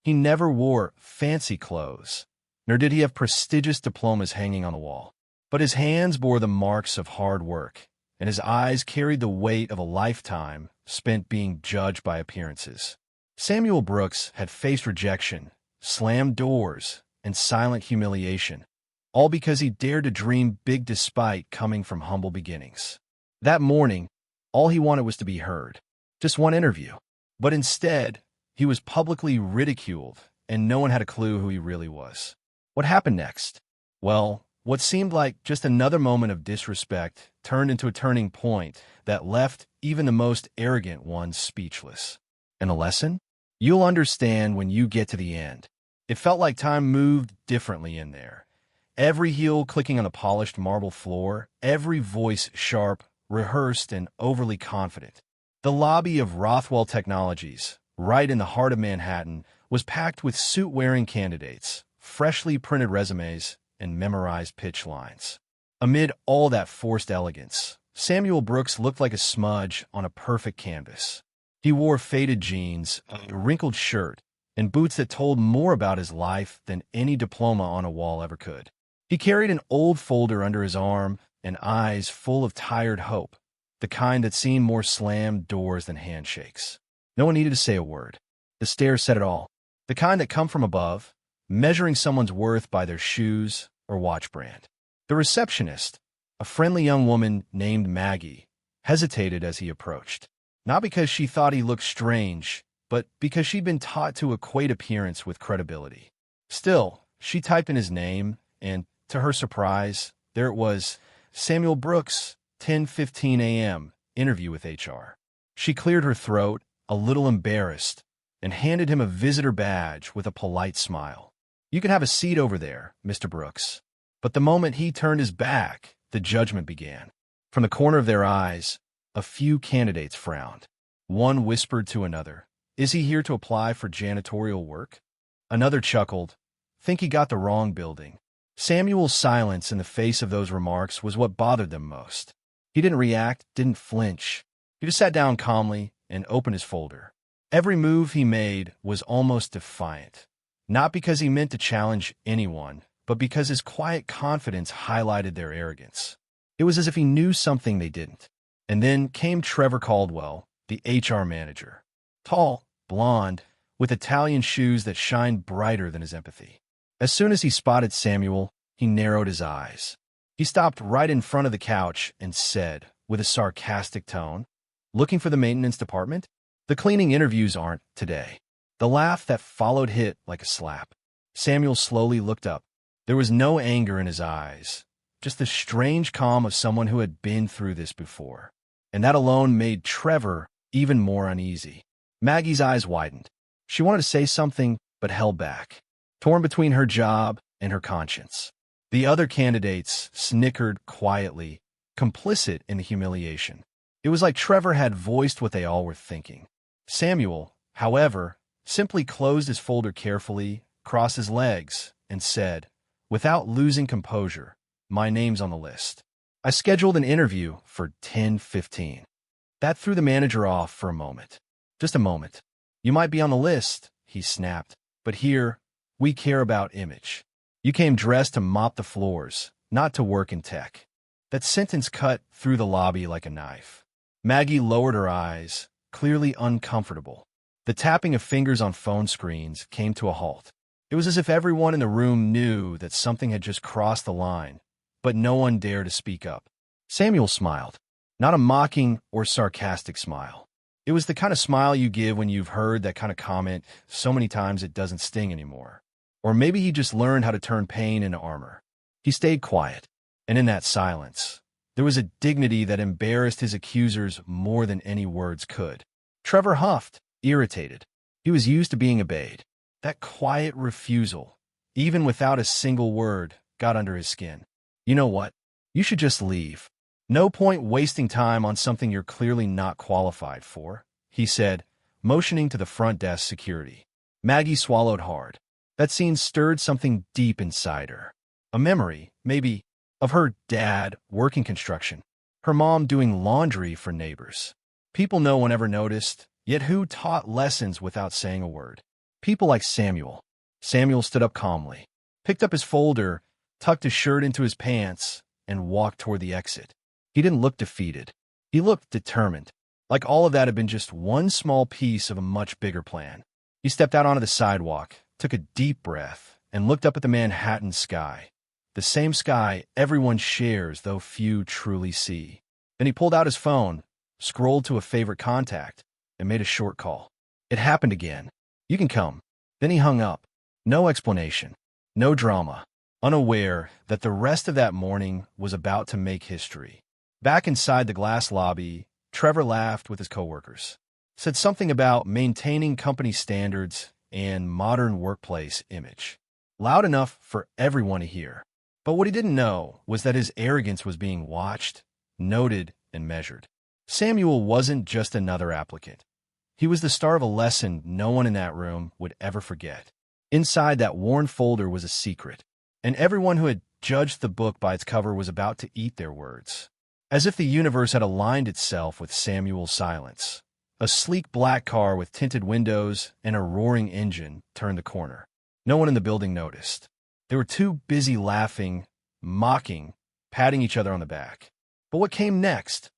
He never wore fancy clothes, nor did he have prestigious diplomas hanging on the wall. But his hands bore the marks of hard work, and his eyes carried the weight of a lifetime spent being judged by appearances. Samuel Brooks had faced rejection, slammed doors, and silent humiliation, all because he dared to dream big despite coming from humble beginnings. That morning, all he wanted was to be heard. Just one interview. But instead, he was publicly ridiculed, and no one had a clue who he really was. What happened next? Well, what seemed like just another moment of disrespect turned into a turning point that left even the most arrogant ones speechless. And a lesson? You'll understand when you get to the end. It felt like time moved differently in there. Every heel clicking on the polished marble floor, every voice sharp, rehearsed, and overly confident. The lobby of Rothwell Technologies, right in the heart of Manhattan, was packed with suit-wearing candidates, freshly printed resumes, and memorized pitch lines. Amid all that forced elegance, Samuel Brooks looked like a smudge on a perfect canvas. He wore faded jeans, a wrinkled shirt, and boots that told more about his life than any diploma on a wall ever could. He carried an old folder under his arm and eyes full of tired hope, the kind that seen more slammed doors than handshakes. No one needed to say a word. The stare said it all. The kind that come from above, measuring someone's worth by their shoes or watch brand. The receptionist, a friendly young woman named Maggie, hesitated as he approached. Not because she thought he looked strange, but because she'd been taught to equate appearance with credibility. Still, she typed in his name, and, to her surprise, there it was, Samuel Brooks, 10:15 a.m., interview with HR. She cleared her throat, a little embarrassed, and handed him a visitor badge with a polite smile. "You can have a seat over there, Mr. Brooks." But the moment he turned his back, the judgment began. From the corner of their eyes, a few candidates frowned. One whispered to another, "Is he here to apply for janitorial work?" Another chuckled, "Think he got the wrong building." Samuel's silence in the face of those remarks was what bothered them most. He didn't react, didn't flinch. He just sat down calmly and opened his folder. Every move he made was almost defiant. Not because he meant to challenge anyone, but because his quiet confidence highlighted their arrogance. It was as if he knew something they didn't. And then came Trevor Caldwell, the HR manager. Tall, blonde, with Italian shoes that shined brighter than his empathy. As soon as he spotted Samuel, he narrowed his eyes. He stopped right in front of the couch and said, with a sarcastic tone, "Looking for the maintenance department? The cleaning interviews aren't today." The laugh that followed hit like a slap. Samuel slowly looked up. There was no anger in his eyes, just the strange calm of someone who had been through this before. And that alone made Trevor even more uneasy. Maggie's eyes widened. She wanted to say something, but held back, torn between her job and her conscience. The other candidates snickered quietly, complicit in the humiliation. It was like Trevor had voiced what they all were thinking. Samuel, however, simply closed his folder carefully, crossed his legs, and said, without losing composure, "My name's on the list. I scheduled an interview for 10:15. That threw the manager off for a moment. Just a moment. "You might be on the list," he snapped, "but here, we care about image. You came dressed to mop the floors, not to work in tech." That sentence cut through the lobby like a knife. Maggie lowered her eyes, clearly uncomfortable. The tapping of fingers on phone screens came to a halt. It was as if everyone in the room knew that something had just crossed the line, but no one dared to speak up. Samuel smiled, not a mocking or sarcastic smile. It was the kind of smile you give when you've heard that kind of comment so many times it doesn't sting anymore. Or maybe he just learned how to turn pain into armor. He stayed quiet, and in that silence, there was a dignity that embarrassed his accusers more than any words could. Trevor huffed, irritated. He was used to being obeyed. That quiet refusal, even without a single word, got under his skin. "You know what? You should just leave. No point wasting time on something you're clearly not qualified for," he said, motioning to the front desk security. Maggie swallowed hard. That scene stirred something deep inside her. A memory, maybe, of her dad working construction, her mom doing laundry for neighbors. People no one ever noticed, yet who taught lessons without saying a word. People like Samuel. Samuel stood up calmly, picked up his folder, tucked his shirt into his pants, and walked toward the exit. He didn't look defeated. He looked determined, like all of that had been just one small piece of a much bigger plan. He stepped out onto the sidewalk, took a deep breath, and looked up at the Manhattan sky. The same sky everyone shares, though few truly see. Then he pulled out his phone, scrolled to a favorite contact, and made a short call. It happened again. You can come. Then he hung up. No explanation. No drama. Unaware that the rest of that morning was about to make history. Back inside the glass lobby, Trevor laughed with his coworkers. Said something about maintaining company standards and modern workplace image. Loud enough for everyone to hear. But what he didn't know was that his arrogance was being watched, noted, and measured. Samuel wasn't just another applicant. He was the star of a lesson no one in that room would ever forget. Inside that worn folder was a secret, and everyone who had judged the book by its cover was about to eat their words. As if the universe had aligned itself with Samuel's silence. A sleek black car with tinted windows and a roaring engine turned the corner. No one in the building noticed. They were too busy laughing, mocking, patting each other on the back. But what came next?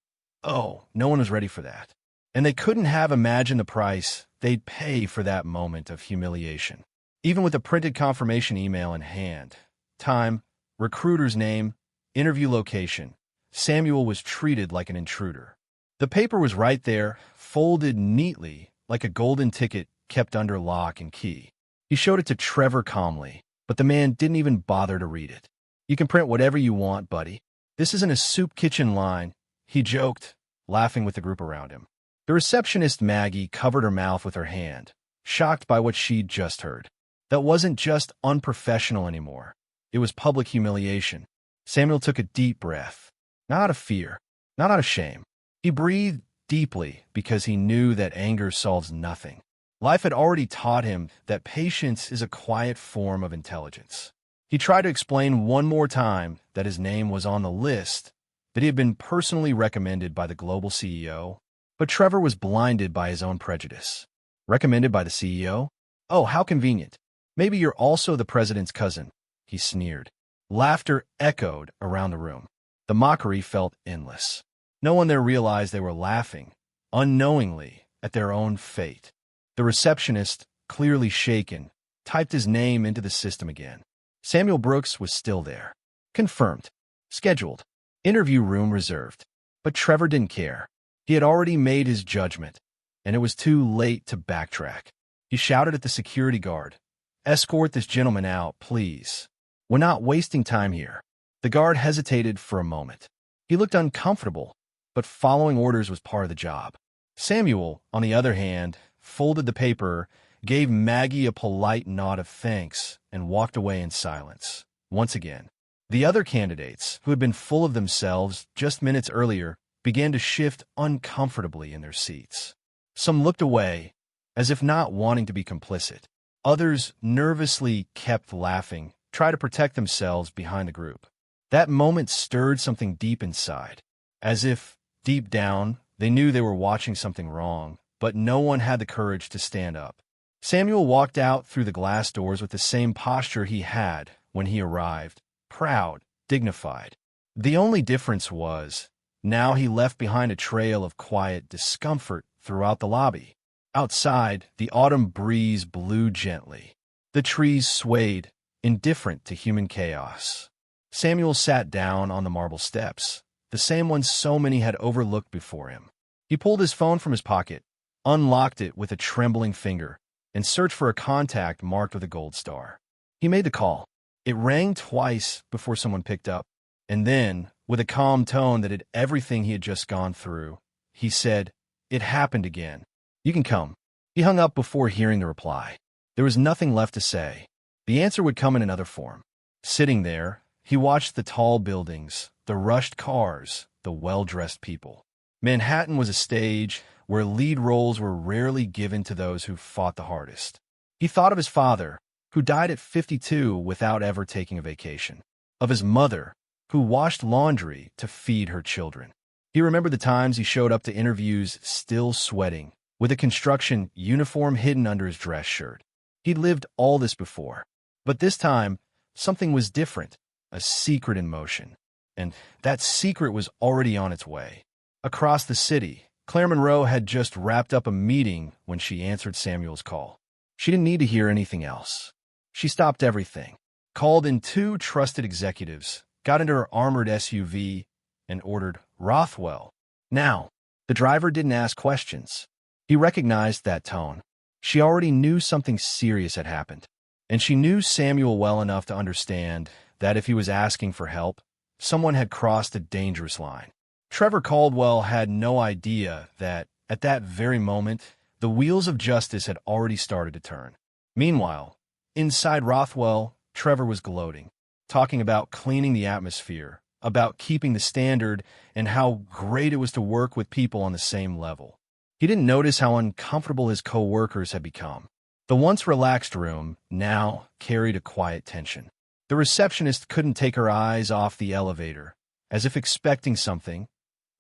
Oh, no one was ready for that. And they couldn't have imagined the price they'd pay for that moment of humiliation. Even with a printed confirmation email in hand, time, recruiter's name, interview location, Samuel was treated like an intruder. The paper was right there, folded neatly like a golden ticket kept under lock and key. He showed it to Trevor calmly, but the man didn't even bother to read it. You can print whatever you want, buddy. This isn't a soup kitchen line, he joked, laughing with the group around him. The receptionist Maggie covered her mouth with her hand, shocked by what she'd just heard. That wasn't just unprofessional anymore. It was public humiliation. Samuel took a deep breath. Not out of fear, not out of shame. He breathed deeply because he knew that anger solves nothing. Life had already taught him that patience is a quiet form of intelligence. He tried to explain one more time that his name was on the list, that he had been personally recommended by the global CEO, but Trevor was blinded by his own prejudice. Recommended by the CEO? Oh, how convenient. Maybe you're also the president's cousin, he sneered. Laughter echoed around the room. The mockery felt endless. No one there realized they were laughing, unknowingly, at their own fate. The receptionist, clearly shaken, typed his name into the system again. Samuel Brooks was still there. Confirmed. Scheduled. Interview room reserved. But Trevor didn't care. He had already made his judgment, and it was too late to backtrack. He shouted at the security guard, "Escort this gentleman out, please. We're not wasting time here." The guard hesitated for a moment. He looked uncomfortable, but following orders was part of the job. Samuel, on the other hand, folded the paper, gave Maggie a polite nod of thanks, and walked away in silence. Once again, the other candidates, who had been full of themselves just minutes earlier, began to shift uncomfortably in their seats. Some looked away, as if not wanting to be complicit. Others nervously kept laughing, tried to protect themselves behind the group. That moment stirred something deep inside, as if, deep down, they knew they were watching something wrong, but no one had the courage to stand up. Samuel walked out through the glass doors with the same posture he had when he arrived, proud, dignified. The only difference was, now he left behind a trail of quiet discomfort throughout the lobby. Outside, the autumn breeze blew gently. The trees swayed, indifferent to human chaos. Samuel sat down on the marble steps, the same ones so many had overlooked before him. He pulled his phone from his pocket, unlocked it with a trembling finger, and searched for a contact marked with a gold star. He made the call. It rang twice before someone picked up, and then, with a calm tone that had everything he had just gone through, he said, "It happened again. You can come." He hung up before hearing the reply. There was nothing left to say. The answer would come in another form. Sitting there, he watched the tall buildings, the rushed cars, the well-dressed people. Manhattan was a stage where lead roles were rarely given to those who fought the hardest. He thought of his father, who died at 52 without ever taking a vacation. Of his mother, who washed laundry to feed her children. He remembered the times he showed up to interviews still sweating, with a construction uniform hidden under his dress shirt. He'd lived all this before. But this time, something was different, a secret in motion. And that secret was already on its way. Across the city, Claire Monroe had just wrapped up a meeting when she answered Samuel's call. She didn't need to hear anything else. She stopped everything, called in two trusted executives, got into her armored SUV, and ordered Rothwell. Now, the driver didn't ask questions. He recognized that tone. She already knew something serious had happened, and she knew Samuel well enough to understand that if he was asking for help, someone had crossed a dangerous line. Trevor Caldwell had no idea that, at that very moment, the wheels of justice had already started to turn. Meanwhile, inside Rothwell, Trevor was gloating, talking about cleaning the atmosphere, about keeping the standard, and how great it was to work with people on the same level. He didn't notice how uncomfortable his co-workers had become. The once relaxed room now carried a quiet tension. The receptionist couldn't take her eyes off the elevator, as if expecting something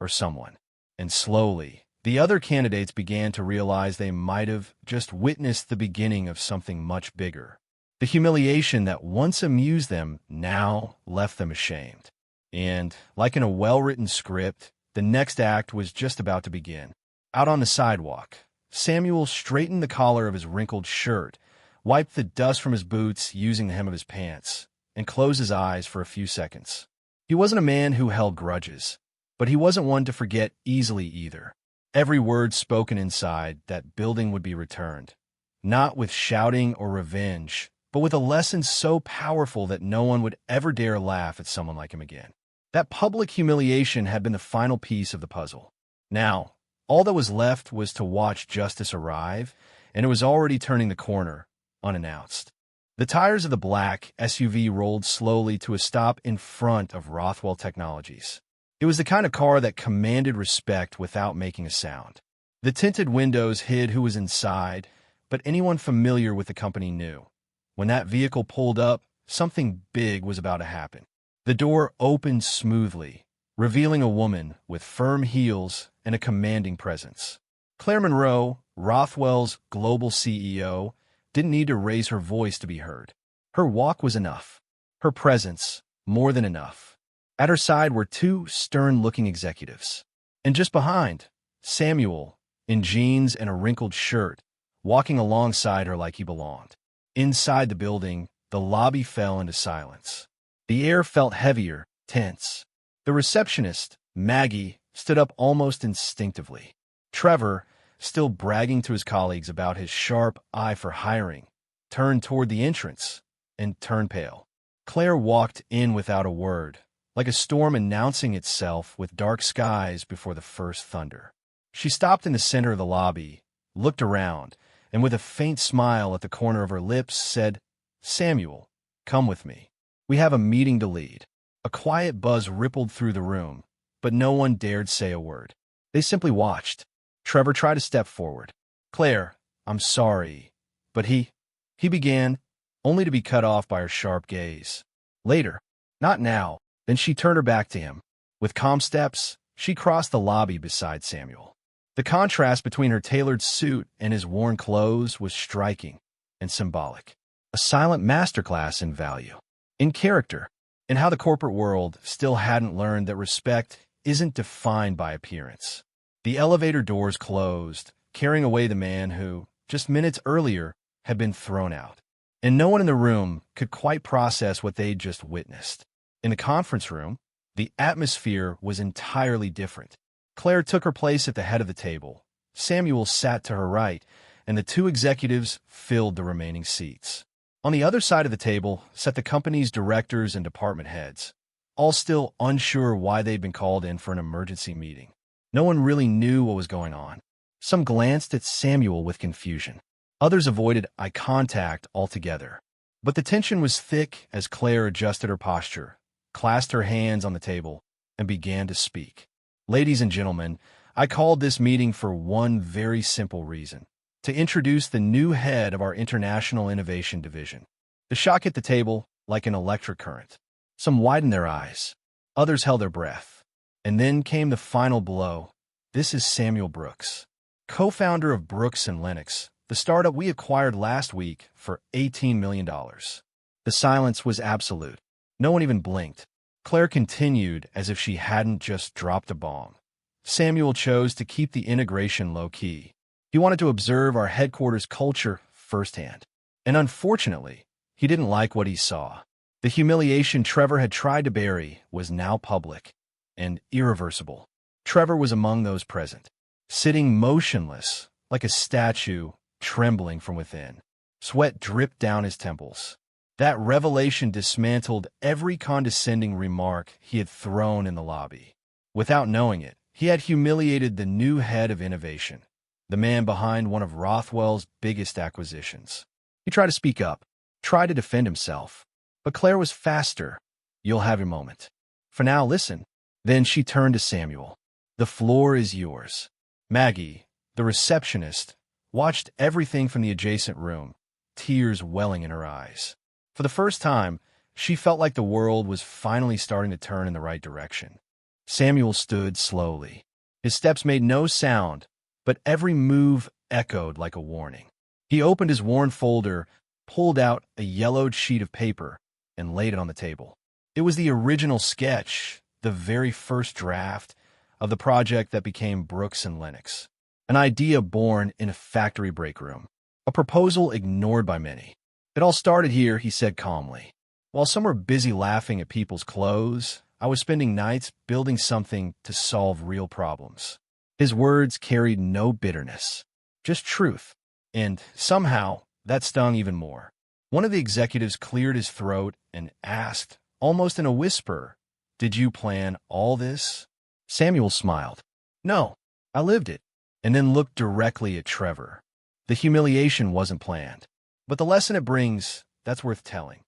or someone. And slowly, the other candidates began to realize they might have just witnessed the beginning of something much bigger. The humiliation that once amused them now left them ashamed. And, like in a well-written script, the next act was just about to begin. Out on the sidewalk, Samuel straightened the collar of his wrinkled shirt, wiped the dust from his boots using the hem of his pants, and closed his eyes for a few seconds. He wasn't a man who held grudges, but he wasn't one to forget easily either. Every word spoken inside that building would be returned, not with shouting or revenge, but with a lesson so powerful that no one would ever dare laugh at someone like him again. That public humiliation had been the final piece of the puzzle. Now, all that was left was to watch justice arrive, and it was already turning the corner, unannounced. The tires of the black SUV rolled slowly to a stop in front of Rothwell Technologies. It was the kind of car that commanded respect without making a sound. The tinted windows hid who was inside, but anyone familiar with the company knew. When that vehicle pulled up, something big was about to happen. The door opened smoothly, revealing a woman with firm heels and a commanding presence. Claire Monroe, Rothwell's global CEO, didn't need to raise her voice to be heard. Her walk was enough. Her presence, more than enough. At her side were two stern-looking executives. And just behind, Samuel, in jeans and a wrinkled shirt, walking alongside her like he belonged. Inside the building, the lobby fell into silence. The air felt heavier, tense. The receptionist, Maggie, stood up almost instinctively. Trevor, still bragging to his colleagues about his sharp eye for hiring, turned toward the entrance and turned pale. Claire walked in without a word, like a storm announcing itself with dark skies before the first thunder. She stopped in the center of the lobby, looked around, and with a faint smile at the corner of her lips said, "Samuel, come with me. We have a meeting to lead." A quiet buzz rippled through the room, but no one dared say a word. They simply watched. Trevor tried to step forward. "Claire, I'm sorry." But he began, only to be cut off by her sharp gaze. "Later. Not now." Then she turned her back to him. With calm steps, she crossed the lobby beside Samuel. The contrast between her tailored suit and his worn clothes was striking and symbolic. A silent masterclass in value, in character, in how the corporate world still hadn't learned that respect isn't defined by appearance. The elevator doors closed, carrying away the man who, just minutes earlier, had been thrown out. And no one in the room could quite process what they'd just witnessed. In the conference room, the atmosphere was entirely different. Claire took her place at the head of the table. Samuel sat to her right, and the two executives filled the remaining seats. On the other side of the table sat the company's directors and department heads, all still unsure why they'd been called in for an emergency meeting. No one really knew what was going on. Some glanced at Samuel with confusion. Others avoided eye contact altogether. But the tension was thick as Claire adjusted her posture, clasped her hands on the table, and began to speak. "Ladies and gentlemen, I called this meeting for one very simple reason: to introduce the new head of our International Innovation Division." The shock hit the table like an electric current. Some widened their eyes. Others held their breath. And then came the final blow. This is Samuel Brooks, co-founder of Brooks & Lennox, the The startup we acquired last week for $18 million. The silence was absolute. No one even blinked. Claire continued as if she hadn't just dropped a bomb. Samuel chose to keep the integration low-key. He wanted to observe our headquarters culture firsthand. And unfortunately, he didn't like what he saw. The humiliation Trevor had tried to bury was now public and irreversible. Trevor was among those present, sitting motionless like a statue, trembling from within. Sweat dripped down his temples. That revelation dismantled every condescending remark he had thrown in the lobby. Without knowing it, he had humiliated the new head of innovation, the man behind one of Rothwell's biggest acquisitions. He tried to speak up, tried to defend himself, but Claire was faster. You'll have your moment. For now, listen. Then she turned to Samuel. The floor is yours. Maggie, the receptionist, watched everything from the adjacent room, tears welling in her eyes. For the first time, she felt like the world was finally starting to turn in the right direction. Samuel stood slowly. His steps made no sound, but every move echoed like a warning. He opened his worn folder, pulled out a yellowed sheet of paper, and laid it on the table. It was the original sketch, the very first draft of the project that became Brooks and Lennox. An idea born in a factory break room. A proposal ignored by many. It all started here, he said calmly. While some were busy laughing at people's clothes, I was spending nights building something to solve real problems. His words carried no bitterness, just truth. And somehow, that stung even more. One of the executives cleared his throat and asked, almost in a whisper, "Did you plan all this?" Samuel smiled. "No, I lived it," and then looked directly at Trevor. The humiliation wasn't planned, but the lesson it brings, that's worth telling.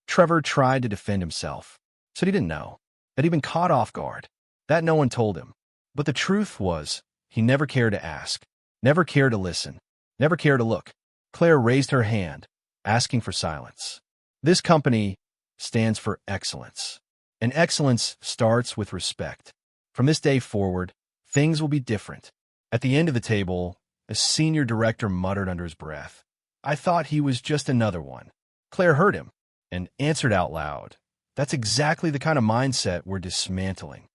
Trevor tried to defend himself, said he didn't know, that he'd been caught off guard, that no one told him. But the truth was, he never cared to ask, never cared to listen, never cared to look. Claire raised her hand, asking for silence. This company stands for excellence, and excellence starts with respect. From this day forward, things will be different. At the end of the table, a senior director muttered under his breath, "I thought he was just another one." Claire heard him and answered out loud, "That's exactly the kind of mindset we're dismantling."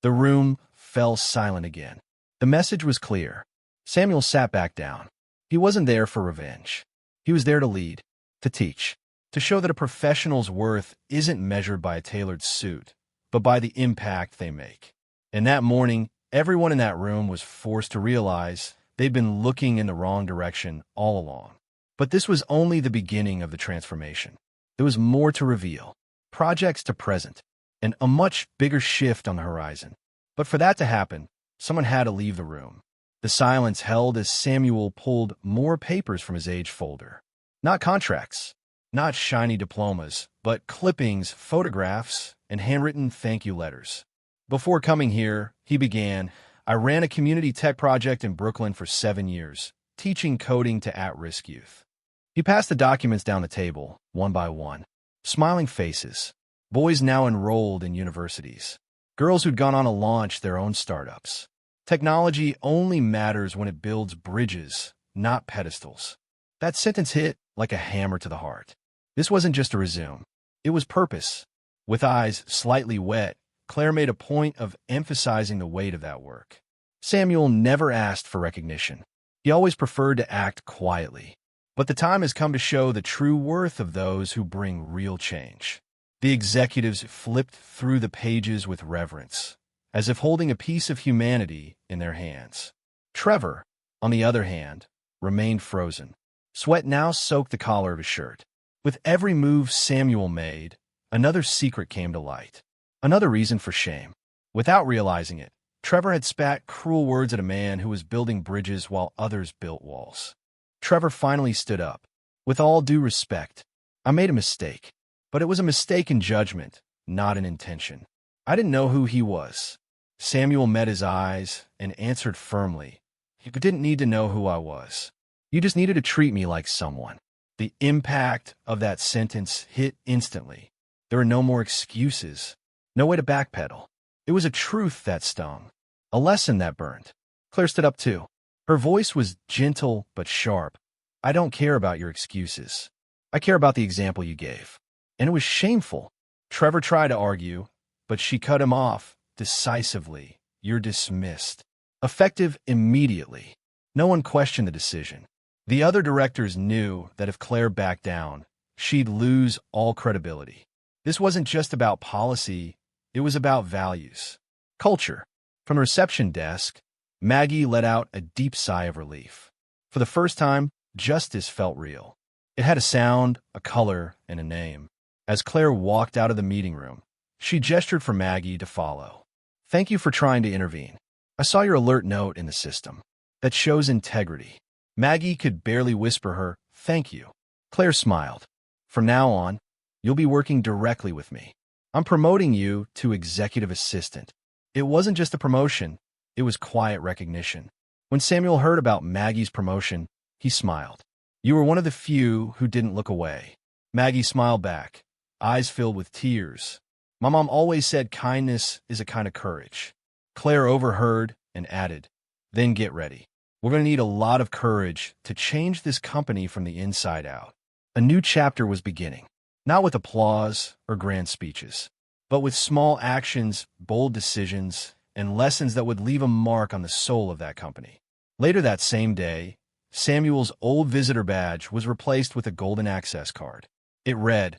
The room fell silent again. The message was clear. Samuel sat back down. He wasn't there for revenge. He was there to lead, to teach, to show that a professional's worth isn't measured by a tailored suit, but by the impact they make. And that morning, everyone in that room was forced to realize they'd been looking in the wrong direction all along. But this was only the beginning of the transformation. There was more to reveal, projects to present, and a much bigger shift on the horizon. But for that to happen, someone had to leave the room. The silence held as Samuel pulled more papers from his age folder. Not contracts, not shiny diplomas, but clippings, photographs, and handwritten thank you letters. Before coming here, he began, "I ran a community tech project in Brooklyn for 7 years, teaching coding to at-risk youth." He passed the documents down the table, one by one. Smiling faces. Boys now enrolled in universities. Girls who'd gone on to launch their own startups. Technology only matters when it builds bridges, not pedestals. That sentence hit like a hammer to the heart. This wasn't just a resume. It was purpose. With eyes slightly wet, Claire made a point of emphasizing the weight of that work. Samuel never asked for recognition. He always preferred to act quietly. But the time has come to show the true worth of those who bring real change. The executives flipped through the pages with reverence, as if holding a piece of humanity in their hands. Trevor, on the other hand, remained frozen. Sweat now soaked the collar of his shirt. With every move Samuel made, another secret came to light. Another reason for shame. Without realizing it, Trevor had spat cruel words at a man who was building bridges while others built walls. Trevor finally stood up. "With all due respect, I made a mistake. But it was a mistake in judgment, not in intention. I didn't know who he was." Samuel met his eyes and answered firmly, "You didn't need to know who I was. You just needed to treat me like someone." The impact of that sentence hit instantly. There were no more excuses, no way to backpedal. It was a truth that stung, a lesson that burned. Claire stood up too. Her voice was gentle but sharp. I don't care about your excuses. I care about the example you gave. And it was shameful. Trevor tried to argue, but she cut him off decisively. You're dismissed. Effective immediately. No one questioned the decision. The other directors knew that if Claire backed down, she'd lose all credibility. This wasn't just about policy, it was about values. Culture. From the reception desk, Maggie let out a deep sigh of relief. For the first time, justice felt real. It had a sound, a color, and a name. As Claire walked out of the meeting room, she gestured for Maggie to follow. Thank you for trying to intervene. I saw your alert note in the system. That shows integrity. Maggie could barely whisper her, thank you. Claire smiled. From now on, you'll be working directly with me. I'm promoting you to executive assistant. It wasn't just a promotion, it was quiet recognition. When Samuel heard about Maggie's promotion, he smiled. You were one of the few who didn't look away. Maggie smiled back, eyes filled with tears. My mom always said kindness is a kind of courage. Claire overheard and added, then get ready. We're going to need a lot of courage to change this company from the inside out. A new chapter was beginning, not with applause or grand speeches, but with small actions, bold decisions, and lessons that would leave a mark on the soul of that company. Later that same day, Samuel's old visitor badge was replaced with a golden access card. It read,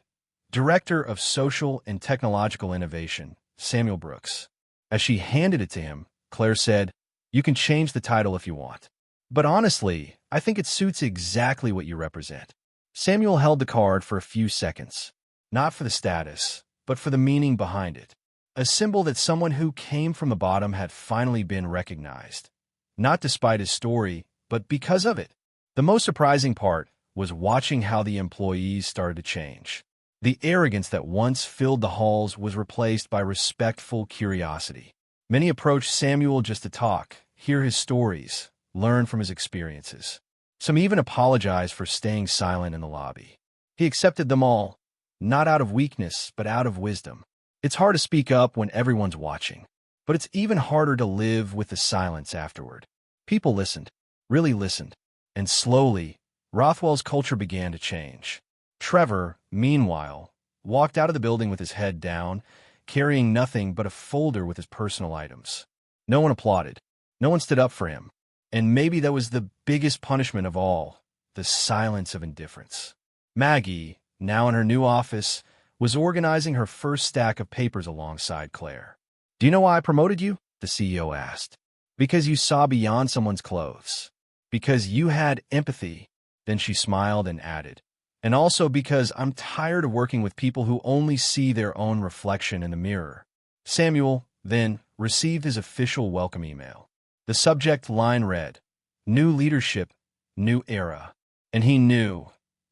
Director of Social and Technological Innovation, Samuel Brooks. As she handed it to him, Claire said, you can change the title if you want. But honestly, I think it suits exactly what you represent. Samuel held the card for a few seconds, not for the status, but for the meaning behind it. A symbol that someone who came from the bottom had finally been recognized. Not despite his story, but because of it. The most surprising part was watching how the employees started to change. The arrogance that once filled the halls was replaced by respectful curiosity. Many approached Samuel just to talk, hear his stories, learn from his experiences. Some even apologized for staying silent in the lobby. He accepted them all, not out of weakness, but out of wisdom. It's hard to speak up when everyone's watching, but it's even harder to live with the silence afterward. People listened, really listened, and slowly, Rothwell's culture began to change. Trevor, meanwhile, walked out of the building with his head down, carrying nothing but a folder with his personal items. No one applauded. No one stood up for him. And maybe that was the biggest punishment of all, the silence of indifference. Maggie, now in her new office, was organizing her first stack of papers alongside Claire. Do you know why I promoted you? The CEO asked. Because you saw beyond someone's clothes. Because you had empathy. Then she smiled and added, and also because I'm tired of working with people who only see their own reflection in the mirror. Samuel, then, received his official welcome email. The subject line read, New Leadership, New Era. And he knew,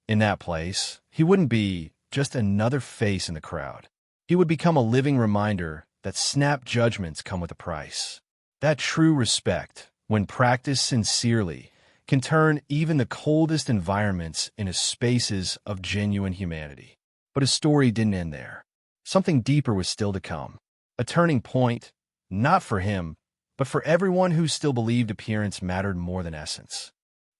in that place, he wouldn't be just another face in the crowd. He would become a living reminder that snap judgments come with a price. That true respect, when practiced sincerely, can turn even the coldest environments into spaces of genuine humanity. But his story didn't end there. Something deeper was still to come. A turning point, not for him, but for everyone who still believed appearance mattered more than essence.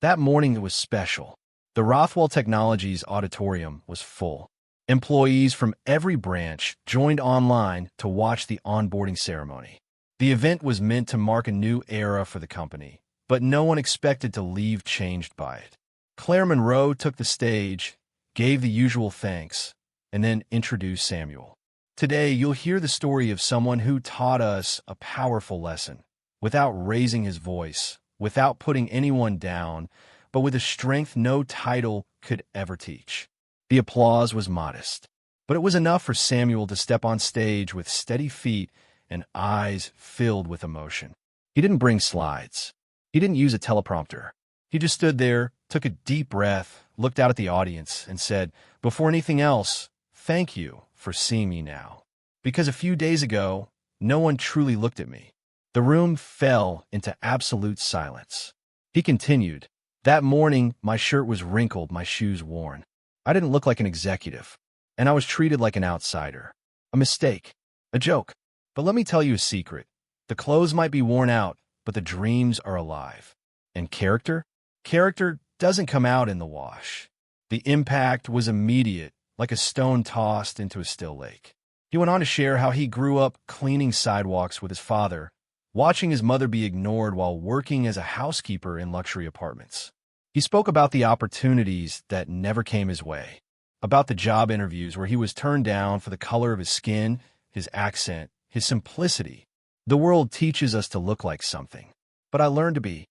That morning it was special. The Rothwell Technologies auditorium was full. Employees from every branch joined online to watch the onboarding ceremony. The event was meant to mark a new era for the company, but no one expected to leave changed by it. Claire Monroe took the stage, gave the usual thanks, and then introduced Samuel. Today, you'll hear the story of someone who taught us a powerful lesson, without raising his voice, without putting anyone down, but with a strength no title could ever teach. The applause was modest, but it was enough for Samuel to step on stage with steady feet and eyes filled with emotion. He didn't bring slides. He didn't use a teleprompter. He just stood there, took a deep breath, looked out at the audience, and said, before anything else, thank you for seeing me now. Because a few days ago, no one truly looked at me. The room fell into absolute silence. He continued, that morning, my shirt was wrinkled, my shoes worn. I didn't look like an executive, and I was treated like an outsider. A mistake, a joke. But let me tell you a secret. The clothes might be worn out, but the dreams are alive. And character? Character doesn't come out in the wash. The impact was immediate, like a stone tossed into a still lake. He went on to share how he grew up cleaning sidewalks with his father, watching his mother be ignored while working as a housekeeper in luxury apartments. He spoke about the opportunities that never came his way, about the job interviews where he was turned down for the color of his skin, his accent, his simplicity. The world teaches us to look like something, but I learned to be.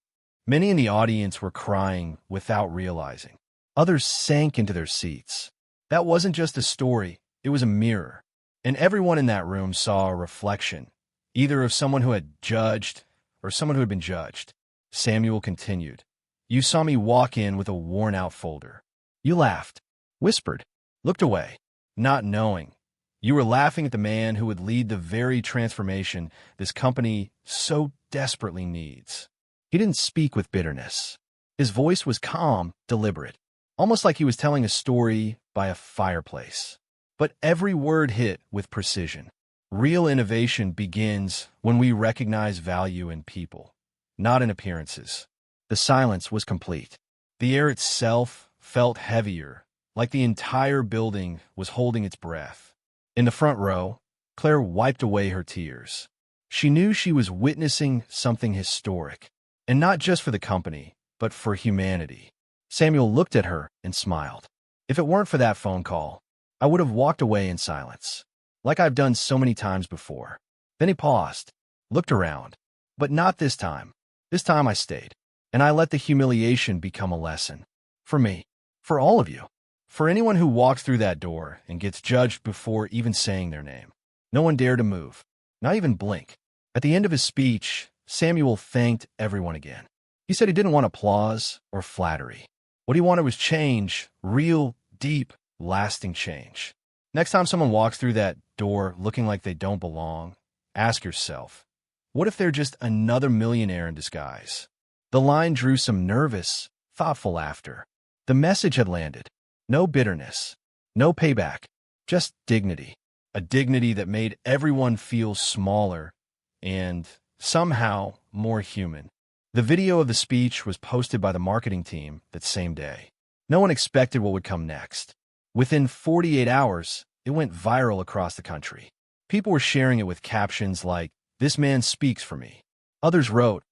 Many in the audience were crying without realizing. Others sank into their seats. That wasn't just a story, it was a mirror. And everyone in that room saw a reflection, either of someone who had judged or someone who had been judged. Samuel continued. You saw me walk in with a worn-out folder. You laughed, whispered, looked away, not knowing. You were laughing at the man who would lead the very transformation this company so desperately needs. He didn't speak with bitterness. His voice was calm, deliberate, almost like he was telling a story by a fireplace. But every word hit with precision. Real innovation begins when we recognize value in people, not in appearances. The silence was complete. The air itself felt heavier, like the entire building was holding its breath. In the front row, Claire wiped away her tears. She knew she was witnessing something historic, and not just for the company, but for humanity. Samuel looked at her and smiled. If it weren't for that phone call, I would have walked away in silence, like I've done so many times before. Then he paused, looked around. But not this time. This time I stayed, and I let the humiliation become a lesson. For me, for all of you, for anyone who walks through that door and gets judged before even saying their name. No one dared to move, not even blink. At the end of his speech, Samuel thanked everyone again. He said he didn't want applause or flattery. What he wanted was change, real, deep, lasting change. Next time someone walks through that door looking like they don't belong, ask yourself, what if they're just another millionaire in disguise? The line drew some nervous, thoughtful laughter. The message had landed. No bitterness, no payback, just dignity. A dignity that made everyone feel smaller and, somehow, more human. The video of the speech was posted by the marketing team that same day. No one expected what would come next. Within 48 hours, it went viral across the country. People were sharing it with captions like, "This man speaks for me." Others wrote,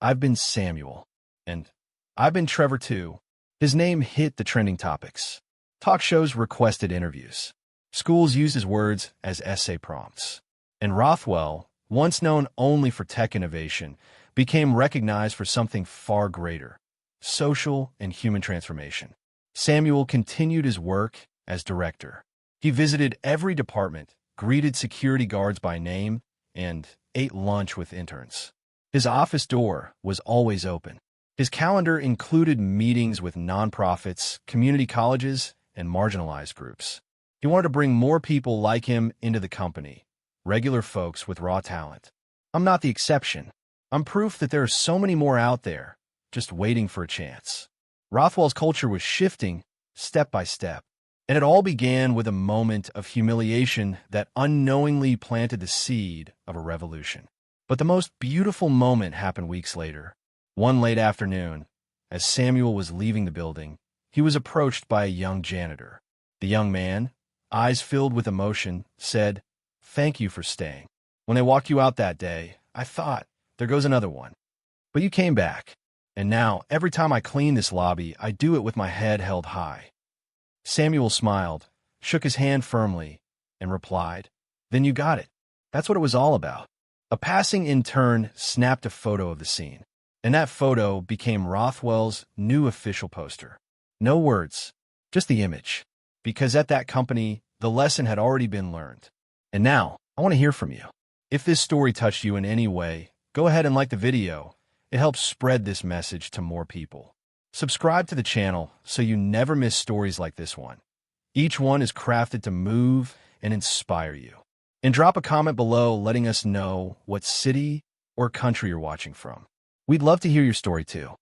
"I've been Samuel," and "I've been Trevor too." His name hit the trending topics. Talk shows requested interviews. Schools used his words as essay prompts. And Rothwell, once known only for tech innovation, became recognized for something far greater: social and human transformation. Samuel continued his work as director. He visited every department, greeted security guards by name, and ate lunch with interns. His office door was always open. His calendar included meetings with nonprofits, community colleges, and marginalized groups. He wanted to bring more people like him into the company, regular folks with raw talent. I'm not the exception. I'm proof that there are so many more out there, just waiting for a chance. Rothwell's culture was shifting step by step, and it all began with a moment of humiliation that unknowingly planted the seed of a revolution. But the most beautiful moment happened weeks later. One late afternoon, as Samuel was leaving the building, he was approached by a young janitor. The young man, eyes filled with emotion, said, "Thank you for staying. When they walked you out that day, I thought, there goes another one. But you came back. And now, every time I clean this lobby, I do it with my head held high." Samuel smiled, shook his hand firmly, and replied, "Then you got it. That's what it was all about." A passing intern snapped a photo of the scene, and that photo became Rothwell's new official poster. No words, just the image. Because at that company, the lesson had already been learned. And now, I want to hear from you. If this story touched you in any way, go ahead and like the video. It helps spread this message to more people. Subscribe to the channel so you never miss stories like this one. Each one is crafted to move and inspire you. And drop a comment below letting us know what city or country you're watching from. We'd love to hear your story too.